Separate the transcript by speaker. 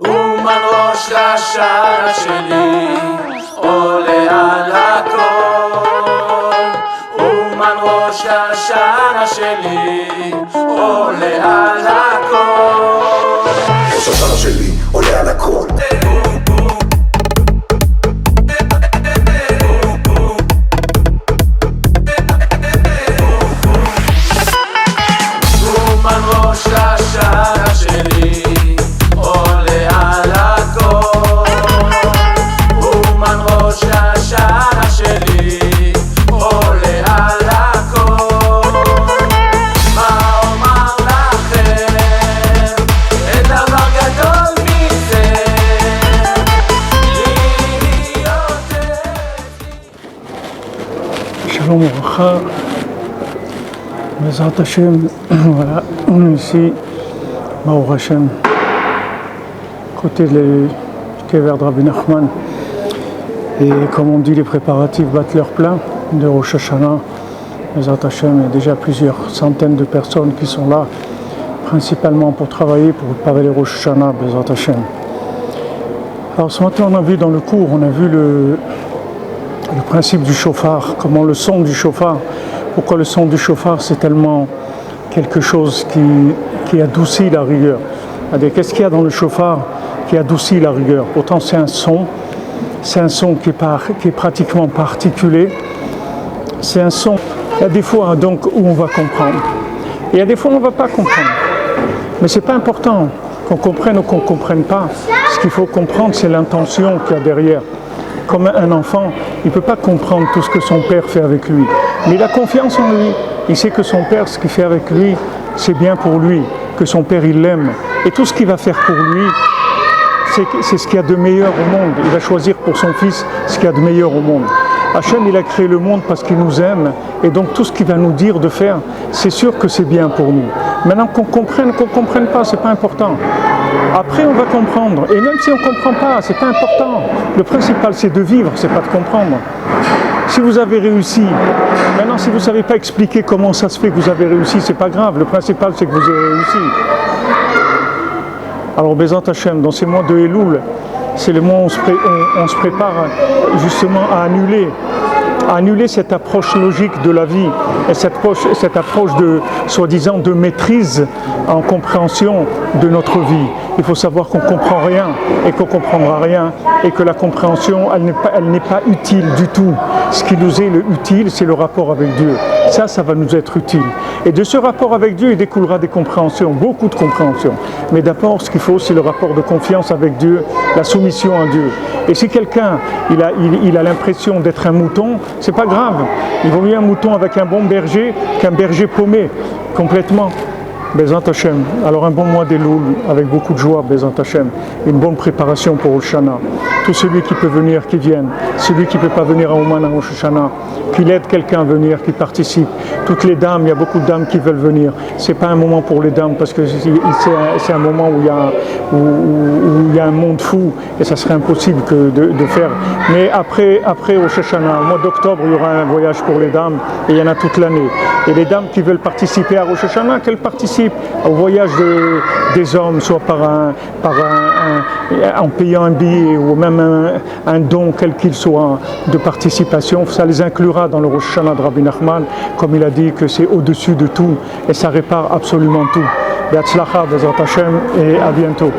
Speaker 1: אומן ראש השנה שלי עולה על הכל. אומן ראש השנה שלי עולה על הכל.
Speaker 2: ראש השנה שלי עולה על הכל.
Speaker 1: אומן ראש השנה שלי עולה על הכל. אומן ראש השנה שלי עולה על הכל. מה אומר לכם, אין דבר גדול מזה להיות
Speaker 3: Shalom Ouvracha, Bezrat Hashem, voilà, on est ici, Baruch Hashem, côté du Kever de Rabbi Nachman, et comme on dit, les préparatifs battent leur plein de Rosh Hashanah. Bezrat Hashem, il y a déjà plusieurs centaines de personnes qui sont là, principalement pour travailler, pour préparer les Rosh Hashanah, Bezrat Hashem. Alors ce matin, on a vu dans le cours, on a vu le principe du chauffard, comment le son du chauffard, pourquoi le son du chauffard c'est tellement quelque chose qui adoucit la rigueur. C'est-à-dire, qu'est-ce qu'il y a dans le chauffard qui adoucit la rigueur? Pourtant c'est un son qui est pratiquement pas articulé, c'est un son. Il y a des fois donc où on va comprendre, et il y a des fois où on ne va pas comprendre. Mais c'est pas important qu'on comprenne ou qu'on ne comprenne pas. Ce qu'il faut comprendre, c'est l'intention qu'il y a derrière. Comme un enfant, il ne peut pas comprendre tout ce que son père fait avec lui. Mais il a confiance en lui. Il sait que son père, ce qu'il fait avec lui, c'est bien pour lui. Que son père, il l'aime. Et tout ce qu'il va faire pour lui, c'est ce qu'il y a de meilleur au monde. Il va choisir pour son fils ce qu'il y a de meilleur au monde. Hachem, il a créé le monde parce qu'il nous aime. Et donc tout ce qu'il va nous dire de faire, c'est sûr que c'est bien pour nous. Maintenant, qu'on comprenne pas, c'est pas important. Après, on va comprendre. Et même si on ne comprend pas, c'est pas important. Le principal, c'est de vivre, c'est pas de comprendre. Si vous avez réussi, maintenant, si vous ne savez pas expliquer comment ça se fait que vous avez réussi, c'est pas grave. Le principal, c'est que vous avez réussi. Alors, Bezrat Hashem, dans ces mois de Elul, c'est le mois où on se prépare justement à annuler cette approche logique de la vie et cette approche de soi-disant de maîtrise en compréhension de notre vie. Il faut savoir qu'on ne comprend rien et qu'on ne comprendra rien et que la compréhension, elle n'est pas utile du tout. Ce qui nous est utile, c'est le rapport avec Dieu. Ça va nous être utile. Et de ce rapport avec Dieu, il découlera des compréhensions, beaucoup de compréhensions. Mais d'abord, ce qu'il faut, c'est le rapport de confiance avec Dieu, la soumission à Dieu. Et si quelqu'un, il a l'impression d'être un mouton, c'est pas grave. Il vaut mieux un mouton avec un bon berger qu'un berger paumé, complètement. Bezrat Hashem. Alors un bon mois d'Elul avec beaucoup de joie, Bezrat Hashem. Une bonne préparation pour Rosh Hashanah. Tout celui qui peut venir, qui vienne. Celui qui ne peut pas venir à Ouman à Rosh Hashanah, qu'il aide quelqu'un à venir, qui participe. Toutes les dames, il y a beaucoup de dames qui veulent venir. C'est pas un moment pour les dames parce que c'est un moment où il y a un monde fou et ça serait impossible de faire. Mais après Rosh Hashanah, au mois d'octobre, il y aura un voyage pour les dames et il y en a toute l'année. Et les dames qui veulent participer à Rosh Hashanah, qu'elles participent au voyage des hommes, soit en payant un billet ou même un don, quel qu'il soit, de participation. Ça les inclura dans le Rosh Hashanah de Rabbi Nachman, comme il a dit que c'est au-dessus de tout et ça répare absolument tout. Be'atzlacha, Bezrat Hashem, et à bientôt.